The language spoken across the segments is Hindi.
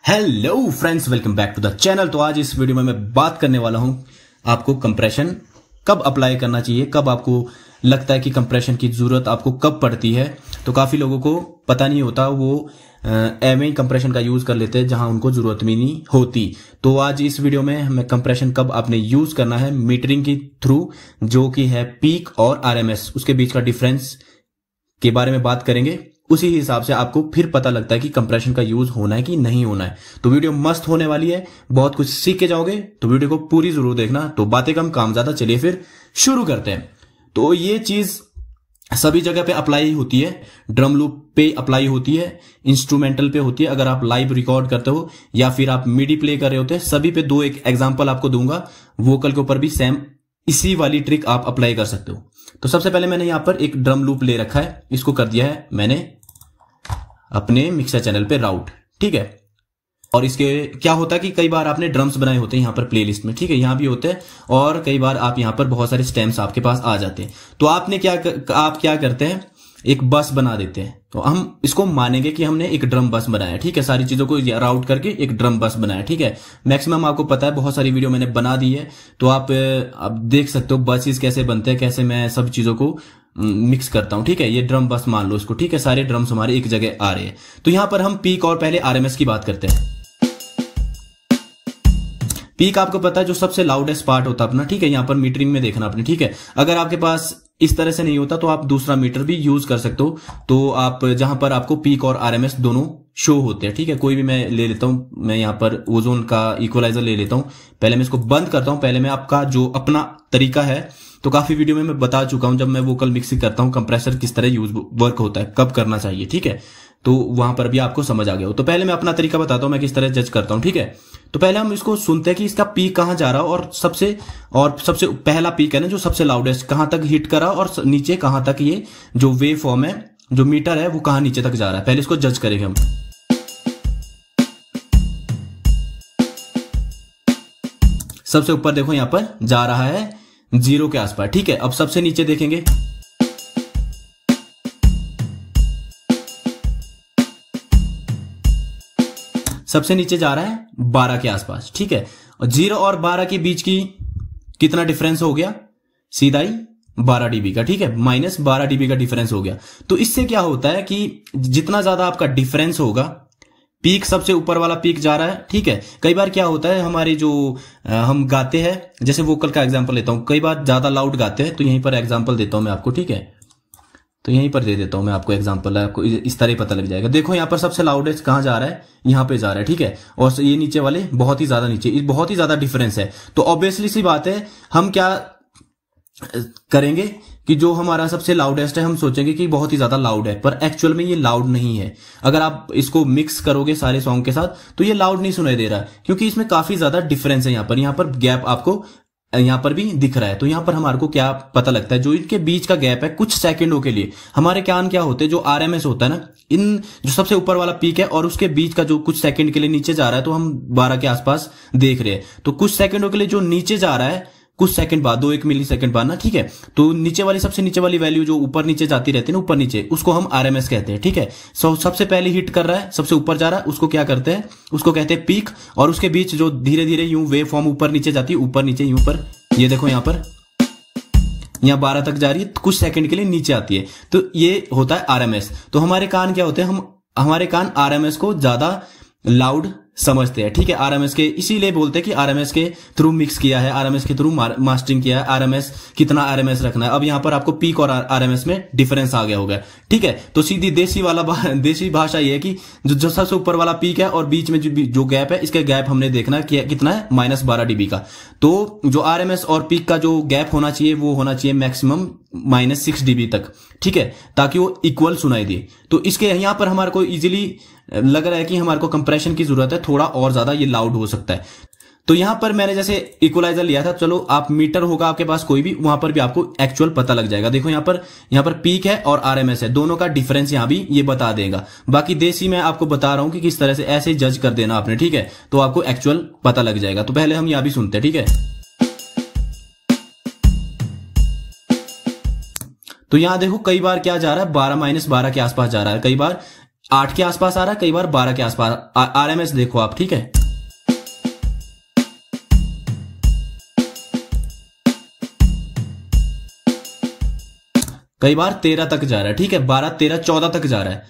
Hello friends, welcome back to the channel. तो आज इस वीडियो में मैं बात करने वाला हूं आपको कंप्रेशन कब अप्लाई करना चाहिए, कब आपको लगता है कि कंप्रेशन की जरूरत आपको कब पड़ती है। तो काफी लोगों को पता नहीं होता, वो एवं कंप्रेशन का यूज कर लेते हैं जहां उनको जरूरत भी नहीं होती। तो आज इस वीडियो में हमें कंप्रेशन कब आपने यूज करना है मीटरिंग के थ्रू, जो कि है पीक और आरएमएस, उसके बीच का डिफरेंस के बारे में बात करेंगे। उसी हिसाब से आपको फिर पता लगता है कि कंप्रेशन का यूज होना है कि नहीं होना है। तो वीडियो मस्त होने वाली है, बहुत कुछ सीख के जाओगे, तो वीडियो को पूरी जरूर देखना। तो बातें कम काम ज्यादा, चलिए फिर शुरू करते हैं। तो ये चीज सभी जगह पे अप्लाई होती है, ड्रम लूप पे अप्लाई होती है, इंस्ट्रूमेंटल पे होती है, अगर आप लाइव रिकॉर्ड करते हो या फिर आप मिडी प्ले कर रहे होते हैं, सभी पे दो एक एग्जांपल आपको दूंगा। वोकल के ऊपर भी सेम इसी वाली ट्रिक आप अप्लाई कर सकते हो। तो सबसे पहले मैंने यहां पर एक ड्रम लूप ले रखा है, इसको कर दिया है मैंने अपने मिक्सर चैनल पे राउट, ठीक है। और इसके क्या होता है कि कई बार आपने ड्रम्स बनाए होते हैं यहाँ पर प्लेलिस्ट में, ठीक है, यहाँ भी होते हैं, और कई बार आप यहाँ पर बहुत सारे स्टेम्स आपके पास आ जाते हैं। तो आप क्या करते हैं, एक बस बना देते हैं। तो हम इसको मानेंगे कि हमने एक ड्रम बस बनाया, ठीक है, सारी चीजों को राउट करके एक ड्रम बस बनाया, ठीक है। मैक्सिमम आपको पता है, बहुत सारी वीडियो मैंने बना दी है, तो आप देख सकते हो बसेस कैसे बनते हैं, कैसे मैं सब चीजों को मिक्स करता हूं, ठीक है। ये ड्रम बस मान लो इसको, ठीक है, सारे ड्रम्स हमारे एक जगह आ रहे हैं। तो यहां पर हम पीक और पहले आरएमएस की बात करते हैं। पीक आपको पता है जो सबसे लाउडेस्ट पार्ट होता है अपना, ठीक है, यहां पर मीटरिंग में देखना आपने, ठीक है। अगर आपके पास इस तरह से नहीं होता तो आप दूसरा मीटर भी यूज कर सकते हो। तो आप जहां पर आपको पीक और आरएमएस दोनों शो होते हैं, ठीक है। कोई भी मैं ले लेता हूं, मैं यहां पर ओजोन का इक्वलाइजर ले लेता हूं। पहले मैं इसको बंद करता हूं, पहले मैं आपका जो अपना तरीका है, तो काफी वीडियो में मैं बता चुका हूं, जब मैं वोकल मिक्सिंग करता हूं कंप्रेसर किस तरह यूज वर्क होता है, कब करना चाहिए, ठीक है। तो वहां पर भी आपको समझ आ गया हो। तो पहले मैं अपना तरीका बताता हूं, मैं किस तरह जज करता हूं, ठीक है। तो पहले हम इसको सुनते हैं कि इसका पीक कहां जा रहा है, और सबसे पहला पीक है ना जो सबसे लाउडेस्ट, कहां तक हिट करा, और नीचे कहां तक ये जो वेव फॉर्म है, जो मीटर है, वो कहां नीचे तक जा रहा है। पहले इसको जज करेंगे हम। सबसे ऊपर देखो यहां पर जा रहा है 0 के आसपास, ठीक है। अब सबसे नीचे देखेंगे, सबसे नीचे जा रहा है 12 के आसपास, ठीक है। और 0 और 12 के बीच की कितना डिफरेंस हो गया, सीधा ही 12 डीबी का, ठीक है, माइनस 12 डीबी का डिफरेंस हो गया। तो इससे क्या होता है कि जितना ज्यादा आपका डिफरेंस होगा, पीक सबसे ऊपर वाला पीक जा रहा है, ठीक है। कई बार क्या होता है, हमारे जो हम गाते हैं, जैसे वोकल का एग्जांपल लेता हूं, कई बार ज्यादा लाउड गाते हैं, तो यहीं पर एग्जांपल देता हूं मैं आपको, ठीक है। तो यहीं पर दे देता हूं मैं आपको एग्जांपल, आपको इस तरह पता लग जाएगा। देखो यहाँ पर सबसे लाउडेस्ट कहां जा रहा है, यहाँ पे जा रहा है, ठीक है। और ये नीचे वाले बहुत ही ज्यादा नीचे, बहुत ही ज्यादा डिफरेंस है। तो ऑब्वियसली सी बात है, हम क्या करेंगे कि जो हमारा सबसे लाउडेस्ट है, हम सोचेंगे कि बहुत ही ज्यादा लाउड है, पर एक्चुअल में ये लाउड नहीं है। अगर आप इसको मिक्स करोगे सारे सॉन्ग के साथ, तो ये लाउड नहीं सुनाई दे रहा है, क्योंकि इसमें काफी ज्यादा डिफरेंस है। यहाँ पर गैप आपको यहां पर भी दिख रहा है। तो यहां पर हमारे को क्या पता लगता है, जो इनके बीच का गैप है कुछ सेकंडों के लिए, हमारे कान क्या होते हैं, जो आरएमएस होता है ना, इन जो सबसे ऊपर वाला पीक है और उसके बीच का जो कुछ सेकंड के लिए नीचे जा रहा है, तो हम 12 के आसपास देख रहे हैं। तो कुछ सेकंडों के लिए जो नीचे जा रहा है, कुछ सेकंड बाद, 2-1 मिली सेकंड बाद ना, ठीक है। तो नीचे वाली, सबसे नीचे वाली वैल्यू जो ऊपर नीचे जाती रहती है ना, ऊपर नीचे, उसको हम आरएमएस कहते हैं, ठीक है। सबसे पहले हिट कर रहा है, सबसे ऊपर जा रहा है, उसको क्या करते हैं, उसको कहते हैं पीक। और उसके बीच जो धीरे धीरे यूं वेव फॉर्म ऊपर नीचे जाती है, ऊपर नीचे यूं पर, ये देखो यहाँ पर, यहाँ 12 तक जा रही है, कुछ सेकंड के लिए नीचे आती है, तो ये होता है आरएमएस। तो हमारे कान क्या होते हैं, हमारे कान आरएमएस को ज्यादा लाउड समझते हैं, ठीक है। आरएमएस के इसीलिए बोलते हैं कि आरएमएस के थ्रू मिक्स किया है, आरएमएस के थ्रू मास्टरिंग किया है, आरएमएस कितना आरएमएस रखना है। अब यहां पर आपको पीक और आरएमएस में डिफरेंस आ गया होगा, ठीक है। तो सीधी देसी भाषा ये है कि जो सबसे ऊपर वाला पीक है और बीच में जो गैप है, इसका गैप हमने देखना कितना है, -12 डीबी का। तो जो आरएमएस और पीक का जो गैप होना चाहिए, वो होना चाहिए मैक्सिमम -6 डीबी तक, ठीक है, ताकि वो इक्वल सुनाई दे। तो इसके यहां पर हमारे को इजीली लग रहा है कि हमारे को कंप्रेशन की जरूरत है, थोड़ा और ज्यादा ये लाउड हो सकता है। तो यहां पर मैंने जैसे इक्वलाइजर लिया था, चलो आप मीटर होगा आपके पास कोई भी, वहां पर भी आपको एक्चुअल पता लग जाएगा। देखो यहां पर पीक है और आरएमएस है, दोनों का डिफरेंस यहां भी ये बता देगा। बाकी देसी मैं आपको बता रहा हूं कि किस तरह से ऐसे जज कर देना आपने, ठीक है, तो आपको एक्चुअल पता लग जाएगा। तो पहले हम यहां भी सुनते हैं, ठीक है। तो यहां देखो कई बार क्या जा रहा है, 12 -12 के आसपास जा रहा है, कई बार 8 के आसपास आ रहा है, कई बार 12 के आसपास। आरएमएस देखो आप, ठीक है। कई बार 13 तक जा रहा है, ठीक है, 12, 13, 14 तक जा रहा है,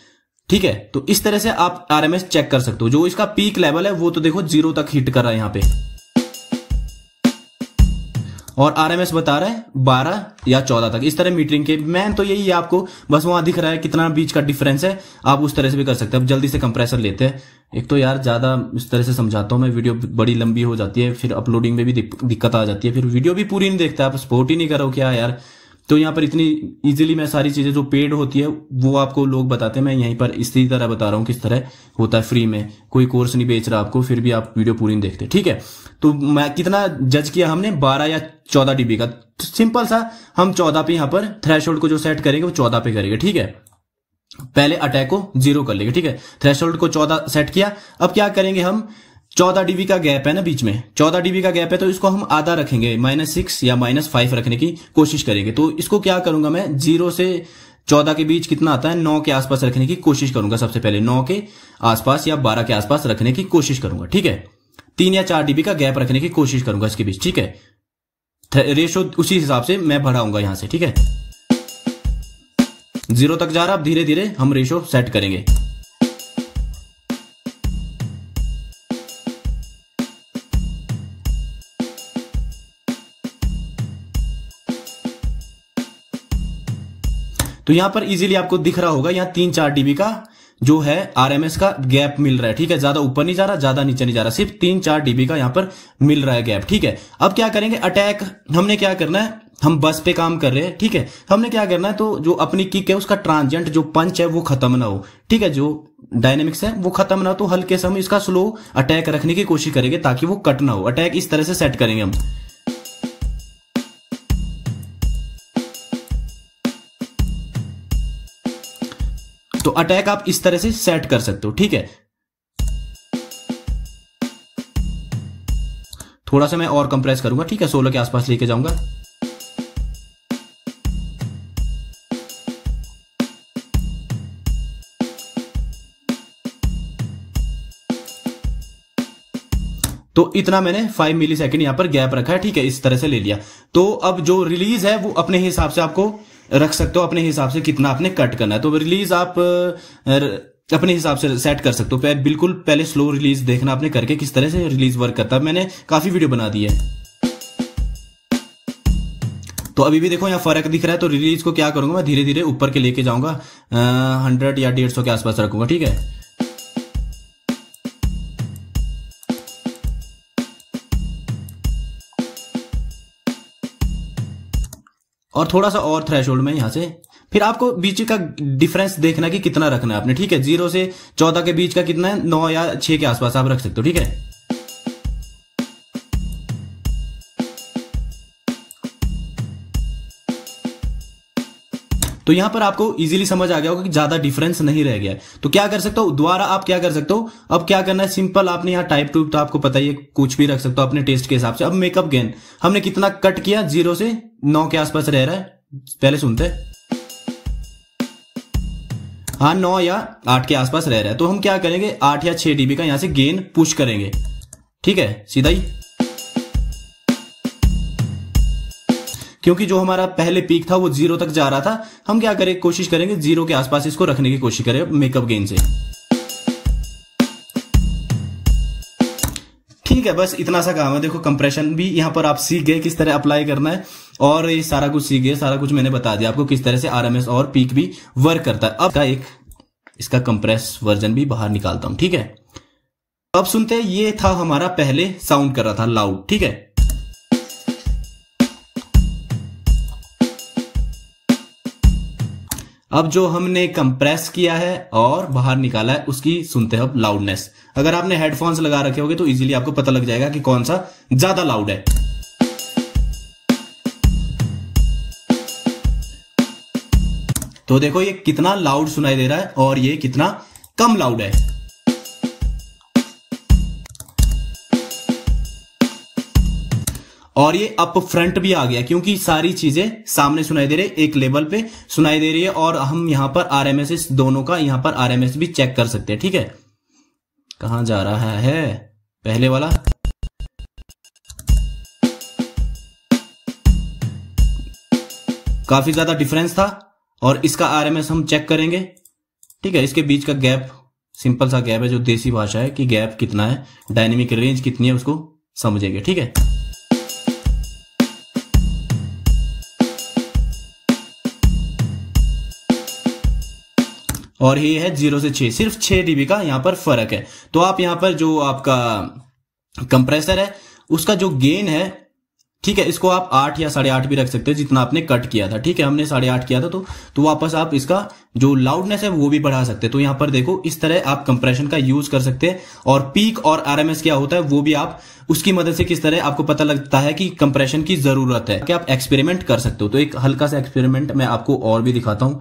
ठीक है। तो इस तरह से आप आरएमएस चेक कर सकते हो। जो इसका पीक लेवल है वो तो देखो 0 तक हिट कर रहा है यहां पे, और आरएमएस बता रहा है 12 या 14 तक। इस तरह मीटरिंग के मैन तो यही है, आपको बस वहां दिख रहा है कितना बीच का डिफरेंस है, आप उस तरह से भी कर सकते हैं। अब जल्दी से कंप्रेसर लेते हैं। एक तो यार ज्यादा इस तरह से समझाता हूं मैं, वीडियो बड़ी लंबी हो जाती है, फिर अपलोडिंग में भी दिक्कत आ जाती है, फिर वीडियो भी पूरी नहीं देखता, आप सपोर्ट ही नहीं करो क्या यार। तो यहाँ पर इतनी इजीली मैं सारी चीजें जो पेड होती है वो आपको लोग बताते हैं, मैं यहीं पर इसी तरह बता रहा हूँ किस तरह होता है फ्री में। कोई कोर्स नहीं बेच रहा आपको, फिर भी आप वीडियो पूरी नहीं देखते, ठीक है। तो मैं कितना जज किया हमने, 12 या 14 डीबी का। तो सिंपल सा हम 14 पे यहाँ पर थ्रेशोल्ड को जो सेट करेंगे वो 14 पे करेंगे, ठीक है। पहले अटैक को 0 कर लेंगे, ठीक है। थ्रेशोल्ड को 14 सेट किया। अब क्या करेंगे हम, 14 डीबी का गैप है ना बीच में, 14 डीबी का गैप है, तो इसको हम आधा रखेंगे, -6 या -5 रखने की कोशिश करेंगे। तो इसको क्या करूंगा मैं, 0 से 14 के बीच कितना आता है, 9 के आसपास रखने की कोशिश करूंगा। सबसे पहले 9 के आसपास या 12 के आसपास रखने की कोशिश करूंगा, ठीक है। 3 या 4 डीबी का गैप रखने की कोशिश करूंगा इसके बीच, ठीक है। रेशो उसी हिसाब से मैं बढ़ाऊंगा यहां से, ठीक है। 0 तक जा रहा, अब धीरे धीरे हम रेशो सेट करेंगे। तो यहां पर इजीली आपको दिख रहा होगा, यहां 3-4 डीबी का जो है आरएमएस का गैप मिल रहा है, ठीक है। ज्यादा ऊपर नहीं जा रहा, ज्यादा नीचे नहीं जा रहा, सिर्फ 3-4 डीबी का यहां पर मिल रहा है गैप, ठीक है। अब क्या करेंगे, अटैक हमने क्या करना है, हम बस पे काम कर रहे हैं, ठीक है। हमने क्या करना है, तो जो अपनी किक है उसका ट्रांजिएंट जो पंच है वो खत्म ना हो, ठीक है। जो डायनेमिक्स है वो खत्म ना हो, तो हल्के से हम इसका स्लो अटैक रखने की कोशिश करेंगे ताकि वो कट ना हो। अटैक इस तरह से सेट करेंगे हम। तो अटैक आप इस तरह से सेट कर सकते हो, ठीक है। थोड़ा सा मैं और कंप्रेस करूंगा, ठीक है, 16 के आसपास लेके जाऊंगा। तो इतना मैंने 5 मिली सेकेंड यहां पर गैप रखा है, ठीक है, इस तरह से ले लिया। तो अब जो रिलीज है वो अपने हिसाब से आपको रख सकते हो, अपने हिसाब से कितना आपने कट करना है। तो रिलीज आप अपने हिसाब से सेट कर सकते हो। बिल्कुल पहले स्लो रिलीज देखना आपने करके किस तरह से रिलीज वर्क करता है। मैंने काफी वीडियो बना दी है, तो अभी भी देखो यहाँ फर्क दिख रहा है। तो रिलीज को क्या करूंगा मैं, धीरे धीरे ऊपर के लेके जाऊंगा, 100 या 150 के आसपास रखूंगा, ठीक है। और थोड़ा सा और थ्रेशोल्ड में यहां से, फिर आपको बीच का डिफरेंस देखना कि कितना रखना है आपने, ठीक है। 0 से 14 के बीच का कितना है, 9 या 6 के आसपास आप रख सकते हो, ठीक है। तो यहां पर आपको इजीली समझ आ गया होगा कि ज्यादा डिफरेंस नहीं रह गया है। तो क्या कर सकते हो, दोबारा आप क्या कर सकते हो, अब क्या करना है, सिंपल आपने यहाँ टाइप टू तो आपको पता ही है, कुछ भी रख सकते हो अपने टेस्ट के हिसाब से। अब मेकअप गेन हमने कितना कट किया, 0 से 9 के आसपास रह रहा है, पहले सुनते हैं। हाँ, 9 या 8 के आसपास रह रहा है। तो हम क्या करेंगे, 8 या 6 डीबी का यहां से गेन पुश करेंगे, ठीक है, सीधा ही। क्योंकि जो हमारा पहले पीक था वो 0 तक जा रहा था, हम क्या करें, कोशिश करेंगे 0 के आसपास इसको रखने की कोशिश करें मेकअप गेन से, ठीक है। बस इतना सा काम है। देखो कंप्रेशन भी यहां पर आप सीख गए किस तरह अप्लाई करना है, और ये सारा कुछ सीख गए, सारा कुछ मैंने बता दिया आपको किस तरह से आरएमएस और पीक भी वर्क करता है। अब का एक इसका कंप्रेस वर्जन भी बाहर निकालता हूं, ठीक है। अब सुनते हैं, ये था हमारा पहले साउंड कर रहा था लाउड, ठीक है। अब जो हमने कंप्रेस किया है और बाहर निकाला है उसकी सुनते हैं अब लाउडनेस। अगर आपने हेडफोन्स लगा रखे होंगे तो इजीली आपको पता लग जाएगा कि कौन सा ज्यादा लाउड है। तो देखो ये कितना लाउड सुनाई दे रहा है और ये कितना कम लाउड है। और ये अप फ्रंट भी आ गया क्योंकि सारी चीजें सामने सुनाई दे रही है, एक लेवल पे सुनाई दे रही है, और हम यहां पर आरएमएस इस दोनों का यहां पर आरएमएस भी चेक कर सकते हैं। ठीक है, कहां जा रहा है पहले वाला, काफी ज्यादा डिफरेंस था, और इसका आरएमएस हम चेक करेंगे। ठीक है, इसके बीच का गैप सिंपल सा गैप है, जो देसी भाषा है कि गैप कितना है, डायनेमिक रेंज कितनी है उसको समझेंगे। ठीक है, और ये है 0 से 6, सिर्फ 6 डीबी का यहां पर फर्क है। तो आप यहां पर जो आपका कंप्रेसर है उसका जो गेन है, ठीक है, इसको आप 8 या 8.5 भी रख सकते हैं जितना आपने कट किया था। ठीक है, हमने 8.5 किया था, तो वापस आप इसका जो लाउडनेस है वो भी बढ़ा सकते हैं। तो यहां पर देखो इस तरह आप कंप्रेशन का यूज कर सकते हैं, और पीक और आरएमएस क्या होता है वो भी आप उसकी मदद से किस तरह आपको पता लगता है कि कंप्रेशन की जरूरत है, कि आप एक्सपेरिमेंट कर सकते हो। तो एक हल्का सा एक्सपेरिमेंट मैं आपको और भी दिखाता हूं,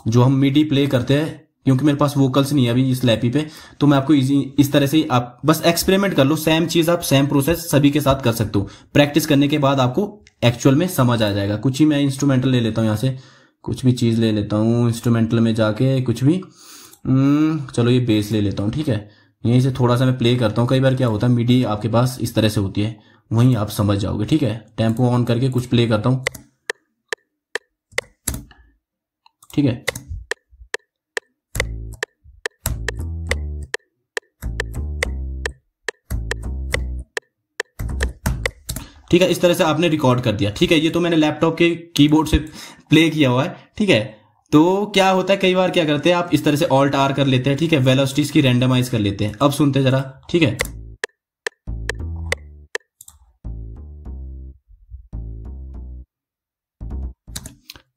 जो हम मिडी प्ले करते हैं, क्योंकि मेरे पास वोकल्स नहीं है अभी इस लैपी पे, तो मैं आपको इस तरह से आप बस एक्सपेरिमेंट कर लो। सेम चीज आप सेम प्रोसेस सभी के साथ कर सकते हो। प्रैक्टिस करने के बाद आपको एक्चुअल में समझ आ जाएगा। कुछ ही मैं इंस्ट्रूमेंटल ले लेता हूँ, यहाँ से कुछ भी चीज ले लेता हूँ इंस्ट्रूमेंटल में जाके, कुछ भी चलो ये बेस ले लेता हूँ। ठीक है, यहीं से थोड़ा सा मैं प्ले करता हूँ। कई बार क्या होता है मिडी आपके पास इस तरह से होती है, वहीं आप समझ जाओगे। ठीक है, टेम्पो ऑन करके कुछ प्ले करता हूँ। ठीक है, ठीक है, इस तरह से आपने रिकॉर्ड कर दिया। ठीक है, ये तो मैंने लैपटॉप के कीबोर्ड से प्ले किया हुआ है। ठीक है, तो क्या होता है कई बार क्या करते हैं आप इस तरह से ऑल्ट आर कर लेते हैं। ठीक है, वेलोसिटीज की रैंडमाइज कर लेते हैं। अब सुनते जरा। ठीक है,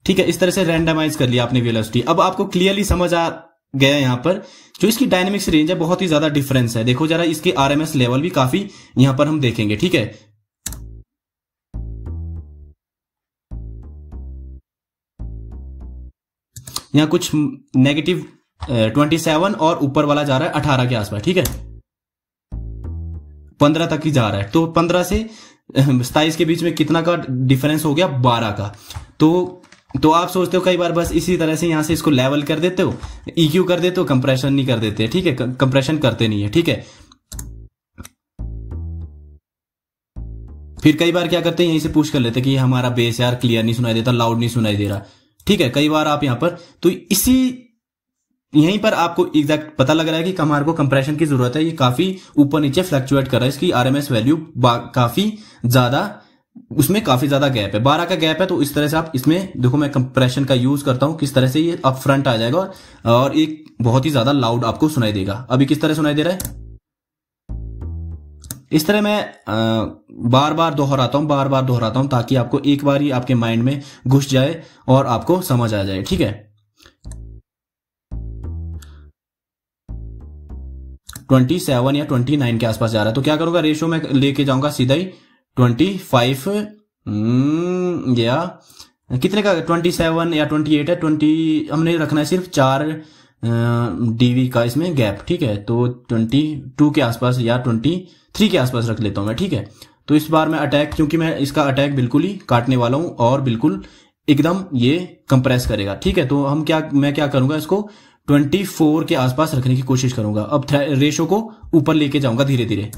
ठीक है, इस तरह से रैंडमाइज कर लिया आपने वेलोसिटी। अब आपको क्लियरली समझ आ गया यहां पर जो इसकी डायनेमिक्स रेंज है बहुत ही ज्यादा डिफरेंस है। देखो जरा, इसके आरएमएस लेवल भी काफी यहां पर हम देखेंगे। ठीक है, यहाँ कुछ नेगेटिव 27 और ऊपर वाला जा रहा है 18 के आसपास। ठीक है, 15 तक ही जा रहा है। तो 15 से 27 के बीच में कितना का डिफरेंस हो गया, 12 का। तो आप सोचते हो कई बार बस इसी तरह से यहां से इसको लेवल कर देते हो, ईक्यू कर देते हो, कंप्रेशन नहीं कर देते। ठीक है, कंप्रेशन करते नहीं है। ठीक है, फिर कई बार क्या करते हैं यहीं से पुश कर लेते हैं कि हमारा बेस यार क्लियर नहीं सुनाई देता, लाउड नहीं सुनाई दे रहा। ठीक है, कई बार आप यहां पर तो इसी यहीं पर आपको एग्जैक्ट पता लग रहा है कि हमारे को कंप्रेशन की जरूरत है। ये काफी ऊपर नीचे फ्लक्चुएट कर रहा है, इसकी आरएमएस वैल्यू काफी ज्यादा, उसमें काफी ज्यादा गैप है, 12 का गैप है। तो इस तरह से आप इसमें देखो, मैं कंप्रेशन का यूज करता हूं, किस तरह से ये अप फ्रंट आ जाएगा और एक बहुत ही ज्यादा लाउड आपको सुनाई देगा। अभी किस तरह सुनाई दे रहा है, इस तरह मैं बार बार दोहराता हूं ताकि आपको एक बार ही आपके माइंड में घुस जाए और आपको समझ आ जाए। ठीक है, 27 या 29 के आसपास जा रहा है। तो क्या करूंगा, रेशो में लेके जाऊंगा सीधा ही 25 या कितने का, 27 या 28 है, 20 हमने रखना है सिर्फ 4 डीवी का इसमें गैप। ठीक है, तो 22 के आसपास या 23 के आसपास रख लेता हूं मैं। ठीक है, तो इस बार मैं अटैक, क्योंकि मैं इसका अटैक बिल्कुल ही काटने वाला हूं और बिल्कुल एकदम ये कंप्रेस करेगा। ठीक है, तो मैं क्या करूंगा, इसको 24 के आसपास रखने की कोशिश करूंगा। अब रेशो को ऊपर लेके जाऊंगा धीरे धीरे।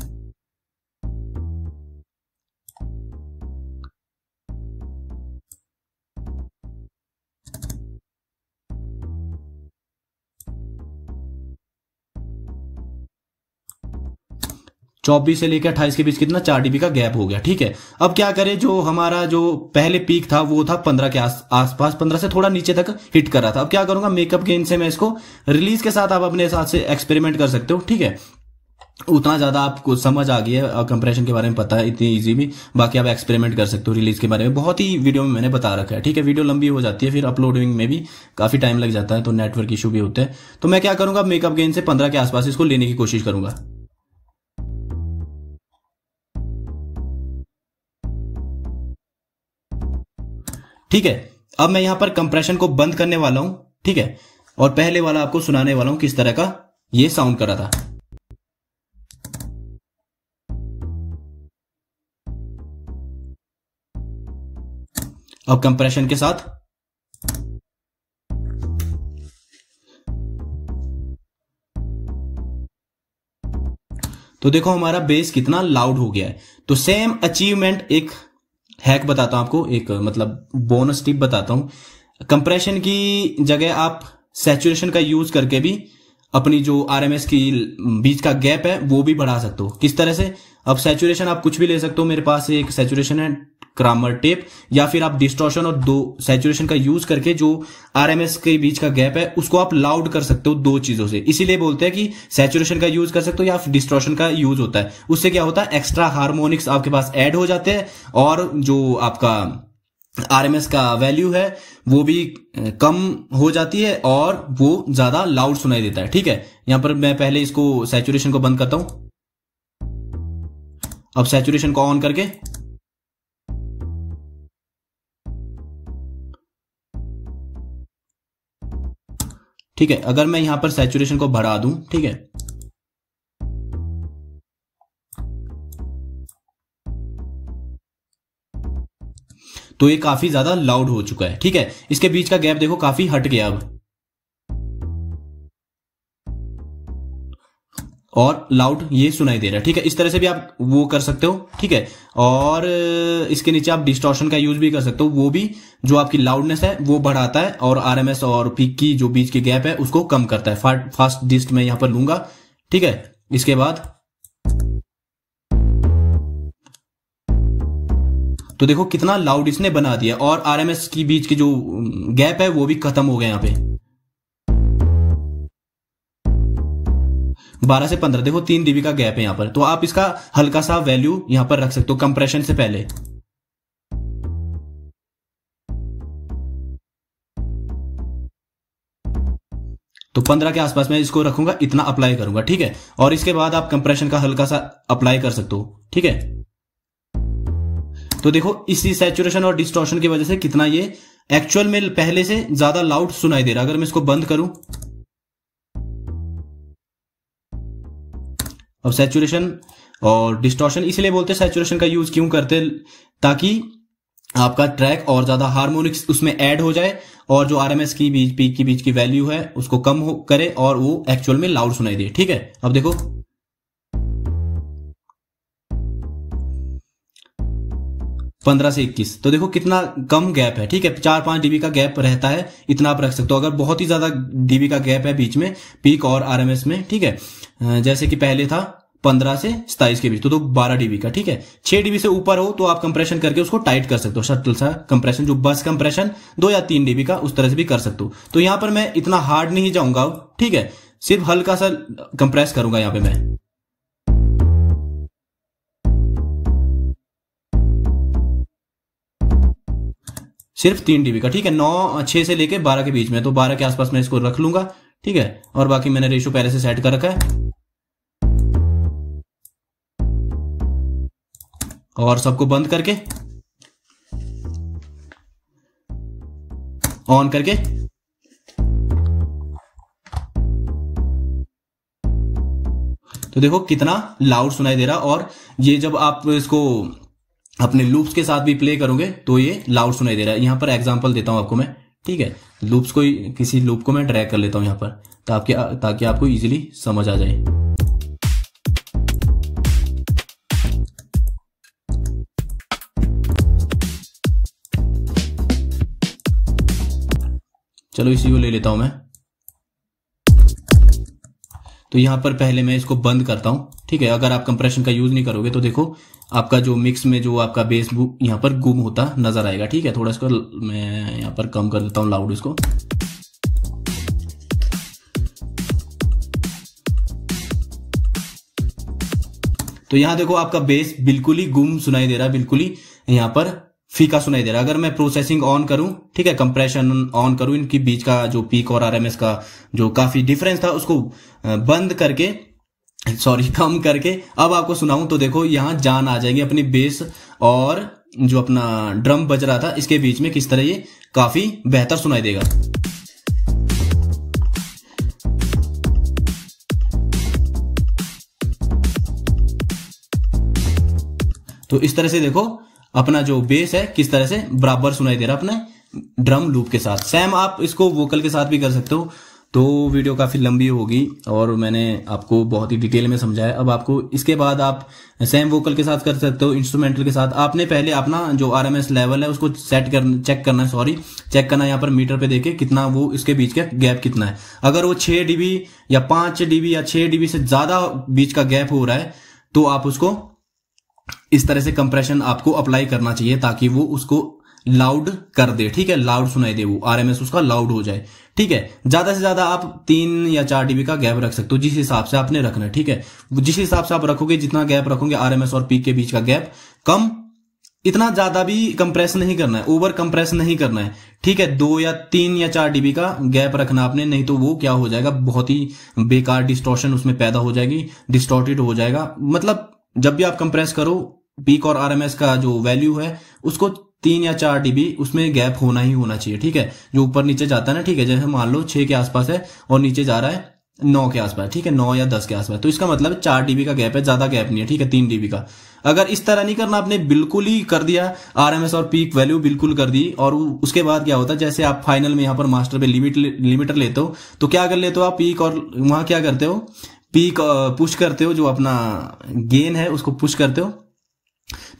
चौबीस से लेकर 28 के बीच कितना, 4 डीबी का गैप हो गया। ठीक है, अब क्या करें, जो हमारा जो पहले पीक था वो था 15 के आसपास, 15 से थोड़ा नीचे तक हिट कर रहा था। अब क्या करूंगा, मेकअप गेन से मैं इसको रिलीज के साथ आप अपने साथ से एक्सपेरिमेंट कर सकते हो। ठीक है, उतना ज्यादा आपको समझ आ गई है, कंप्रेशन के बारे में पता है, इतनी इजी भी। बाकी आप एक्सपेरिमेंट कर सकते हो रिलीज के बारे में, बहुत ही वीडियो में मैंने बता रखा है। ठीक है, वीडियो लंबी हो जाती है, फिर अपलोडिंग में भी काफी टाइम लग जाता है, तो नेटवर्क इशू भी होते हैं। तो मैं क्या करूंगा, मेकअप गेन से 15 के आसपास इसको लेने की कोशिश करूंगा। ठीक है, अब मैं यहां पर कंप्रेशन को बंद करने वाला हूं। ठीक है, और पहले वाला आपको सुनाने वाला हूं किस तरह का ये साउंड कर रहा था। अब कंप्रेशन के साथ तो देखो हमारा बेस कितना लाउड हो गया है। तो सेम अचीवमेंट एक हैक बताता हूं आपको, एक मतलब बोनस टिप बताता हूं। कंप्रेशन की जगह आप सैचुरेशन का यूज करके भी अपनी जो आरएमएस की बीच का गैप है वो भी बढ़ा सकते हो। किस तरह से? अब सैचुरेशन आप कुछ भी ले सकते हो, मेरे पास एक सैचुरेशन है क्रामर टेप, या फिर आप डिस्टॉर्शन और दो सैचुरेशन का यूज करके जो आरएमएस के बीच का गैप है उसको आप लाउड कर सकते हो दो चीजों से। इसीलिए बोलते हैं कि सैचुरेशन का यूज कर सकते हो या फिर डिस्टॉर्शन का यूज होता है। उससे क्या होता है, एक्स्ट्रा हार्मोनिक्स आपके पास ऐड हो जाते हैं और जो आपका आरएमएस का वैल्यू है वो भी कम हो जाती है और वो ज्यादा लाउड सुनाई देता है। ठीक है, यहां पर मैं पहले इसको सैचुरेशन को बंद करता हूं। अब सैचुरेशन को ऑन करके ठीक है, अगर मैं यहां पर सैचुरेशन को बढ़ा दूं, ठीक है, तो ये काफी ज्यादा लाउड हो चुका है। ठीक है, इसके बीच का गैप देखो काफी हट गया अब और लाउड ये सुनाई दे रहा है। ठीक है, इस तरह से भी आप वो कर सकते हो। ठीक है, और इसके नीचे आप डिस्टॉर्शन का यूज भी कर सकते हो, वो भी जो आपकी लाउडनेस है वो बढ़ाता है और आरएमएस और पीक की जो बीच की गैप है उसको कम करता है। फास्ट डिस्ट मैं यहां पर लूंगा। ठीक है, इसके बाद तो देखो कितना लाउड इसने बना दिया और आरएमएस की बीच की जो गैप है वो भी खत्म हो गया। यहां पे 12 से 15 देखो 3 डीबी का गैप है यहां पर। तो आप इसका हल्का सा वैल्यू यहां पर रख सकते हो कंप्रेशन से पहले। तो 15 के आसपास मैं इसको रखूंगा, इतना अप्लाई करूंगा। ठीक है, और इसके बाद आप कंप्रेशन का हल्का सा अप्लाई कर सकते हो। ठीक है, तो देखो इसी सैचुरेशन और डिस्टॉर्शन की वजह से कितना ये एक्चुअल में पहले से ज्यादा लाउड सुनाई दे रहा है। अगर मैं इसको बंद करूं, अब सैचुरेशन और डिस्टॉर्शन इसलिए बोलते हैं सैचुरेशन का यूज क्यों करते हैं, ताकि आपका ट्रैक और ज्यादा हार्मोनिक्स उसमें ऐड हो जाए और जो आरएमएस की बीच पीक की बीच की वैल्यू है उसको कम करे और वो एक्चुअल में लाउड सुनाई दे। ठीक है, अब देखो 15 से 21, तो देखो कितना कम गैप है। ठीक है, 4-5 डीबी का गैप रहता है, इतना आप रख सकते हो। अगर बहुत ही ज्यादा डीबी का गैप है बीच में पीक और आरएमएस में, ठीक है, जैसे कि पहले था 15 से 27 के बीच, तो 12 डीबी का। ठीक है, 6 डीबी से ऊपर हो तो आप कंप्रेशन करके उसको टाइट कर सकते हो, शटल सा कंप्रेशन, जो बस कंप्रेशन 2 या 3 डीबी का, उस तरह से भी कर सकते हो। तो यहां पर मैं इतना हार्ड नहीं जाऊंगा। ठीक है, सिर्फ हल्का सा कंप्रेस करूंगा यहां पे मैं। सिर्फ 3 डीबी का। ठीक है, 6 से लेके 12 के बीच में, तो 12 के आसपास मैं इसको रख लूंगा। ठीक है, और बाकी मैंने रेशो पहले से सेट कर रखा है। और सबको बंद करके ऑन करके तो देखो कितना लाउड सुनाई दे रहा। और ये जब आप इसको अपने लूप्स के साथ भी प्ले करोगे तो ये लाउड सुनाई दे रहा है। यहां पर एग्जांपल देता हूं आपको मैं। ठीक है, लूप्स को, किसी लूप को मैं ड्रैग कर लेता हूं यहां पर, ताकि आपको इजीली समझ आ जाए। चलो इसी को ले लेता हूं मैं। तो यहां पर पहले मैं इसको बंद करता हूं। ठीक है, अगर आप कंप्रेशन का यूज नहीं करोगे तो देखो आपका जो मिक्स में जो आपका बेस यहां पर गुम होता नजर आएगा। ठीक है, थोड़ा इसको मैं यहां पर कम कर देता हूं लाउड इसको। तो यहां देखो आपका बेस बिल्कुल ही गुम सुनाई दे रहा है, बिल्कुल ही यहां पर फीका सुनाई दे रहा है। अगर मैं प्रोसेसिंग ऑन करूं, ठीक है, कंप्रेशन ऑन करूं, इनकी बीच का जो पीक और आरएमएस का जो काफी डिफरेंस था उसको बंद करके, सॉरी कम करके अब आपको सुनाऊं, तो देखो यहां जान आ जाएगी अपनी बेस और जो अपना ड्रम बज रहा था इसके बीच में, किस तरह ये काफी बेहतर सुनाई देगा। तो इस तरह से देखो अपना जो बेस है किस तरह से बराबर सुनाई दे रहा है अपने ड्रम लूप के साथ। सेम आप इसको वोकल के साथ भी कर सकते हो। तो वीडियो काफी लंबी होगी और मैंने आपको बहुत ही डिटेल में समझाया। अब आपको इसके बाद आप सेम वोकल के साथ कर सकते हो, इंस्ट्रूमेंटल के साथ। आपने पहले अपना जो आरएमएस लेवल है उसको चेक करना है यहाँ पर मीटर पे देके कितना वो इसके बीच का गैप कितना है। अगर वो 6 dB या 5 dB या 6 dB से ज्यादा बीच का गैप हो रहा है तो आप उसको इस तरह से कंप्रेशन आपको अप्लाई करना चाहिए ताकि वो उसको लाउड कर दे, ठीक है, लाउड सुनाई दे, वो आरएमएस उसका लाउड हो जाए, ठीक है। ज्यादा से ज्यादा आप 3 या 4 dB का गैप रख सकते हो, जिस हिसाब से आपने रखना है, ठीक है। जिस हिसाब से आप रखोगे, जितना गैप रखोगे आरएमएस और पीक के बीच का गैप कम, इतना ज्यादा भी कंप्रेस नहीं करना है, ओवर कंप्रेस नहीं करना है, ठीक है। 2 या 3 या 4 dB का गैप रखना आपने, नहीं तो वो क्या हो जाएगा, बहुत ही बेकार डिस्टॉर्शन उसमें पैदा हो जाएगी, डिस्टॉर्टेड हो जाएगा। मतलब जब भी आप कंप्रेस करो, पीक और आरएमएस का जो वैल्यू है उसको 3 या 4 dB उसमें गैप होना ही होना चाहिए, ठीक है। जो ऊपर नीचे जाता है ना, ठीक है, जैसे मान लो 6 के आसपास है और नीचे जा रहा है 9 के आसपास, ठीक है, 9 या 10 के आसपास, तो इसका मतलब 4 dB का गैप है, ज्यादा गैप नहीं है, ठीक है, 3 dB का। अगर इस तरह नहीं करना, आपने बिल्कुल ही कर दिया, आरएमएस और पीक वैल्यू बिल्कुल कर दी, और उसके बाद क्या होता है, जैसे आप फाइनल में यहाँ पर मास्टर पे लिमिटर लेते हो तो क्या कर लेते हो आप, पीक और वहां क्या करते हो, पीक पुश करते हो, जो अपना गेन है उसको पुश करते हो,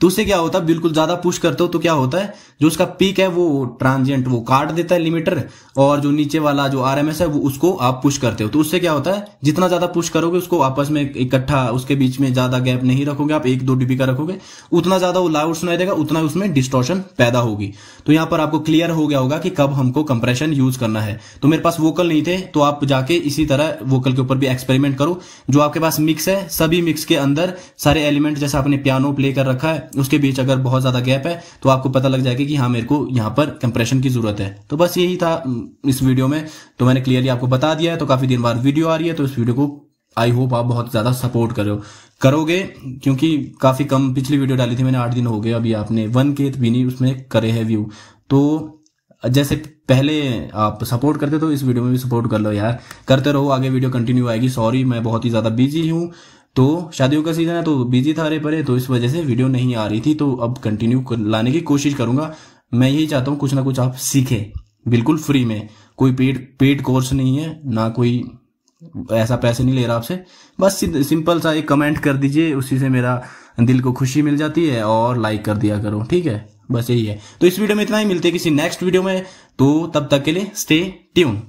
तो उससे क्या होता है, बिल्कुल ज्यादा पुश करते हो तो क्या होता है, जो उसका पीक है वो ट्रांजिएंट वो काट देता है लिमिटर, और जो नीचे वाला जो आरएमएस है वो उसको आप पुश करते हो। तो उससे क्या होता है, जितना ज्यादा पुश करोगे उसको आपस में इकट्ठा, उसके बीच में ज्यादा गैप नहीं रखोगे आप, 1-2 dB का रखोगे, उतना ज्यादा वो लाउड सुनाई देगा, उतना उसमें डिस्टॉर्शन पैदा होगी। तो यहाँ पर आपको क्लियर हो गया होगा कि कब हमको कंप्रेशन यूज करना है। तो मेरे पास वोकल नहीं थे तो आप जाके इसी तरह वोकल के ऊपर भी एक्सपेरिमेंट करो। जो आपके पास मिक्स है, सभी मिक्स के अंदर सारे एलिमेंट, जैसे आपने पियानो प्ले कर रखा है, उसके बीच अगर बहुत ज्यादा गैप है तो आपको पता लग जाएगा कि हाँ मेरे को यहाँ पर कंप्रेशन की जरूरत है। तो बस यही था इस वीडियो में, तो मैंने क्लियरली आपको बता दिया है। तो काफी दिन बाद वीडियो आ रही है, तो इस वीडियो को आई होप आप बहुत ज्यादा सपोर्ट करोगे, क्योंकि काफी कम पिछली वीडियो डाली थी मैंने, 8 दिन हो गए, अभी आपने 1K भी नहीं उसमें करे है व्यू। तो जैसे पहले आप सपोर्ट करते तो इस वीडियो में भी सपोर्ट कर लो यार, करते रहो, आगे वीडियो कंटिन्यू आएगी। सॉरी मैं बहुत ही ज्यादा बिजी हूँ, तो शादियों का सीजन है तो बिजी था अरे परे, तो इस वजह से वीडियो नहीं आ रही थी। तो अब कंटिन्यू लाने की कोशिश करूंगा। मैं यही चाहता हूँ कुछ ना कुछ आप सीखें बिल्कुल फ्री में, कोई पेड कोर्स नहीं है, ना कोई ऐसा पैसे नहीं ले रहा आपसे, बस सिंपल सा एक कमेंट कर दीजिए, उसी से मेरा दिल को खुशी मिल जाती है, और लाइक कर दिया करो, ठीक है, बस यही है। तो इस वीडियो में इतना ही, मिलते हैं किसी नेक्स्ट वीडियो में, तो तब तक के लिए स्टे ट्यून।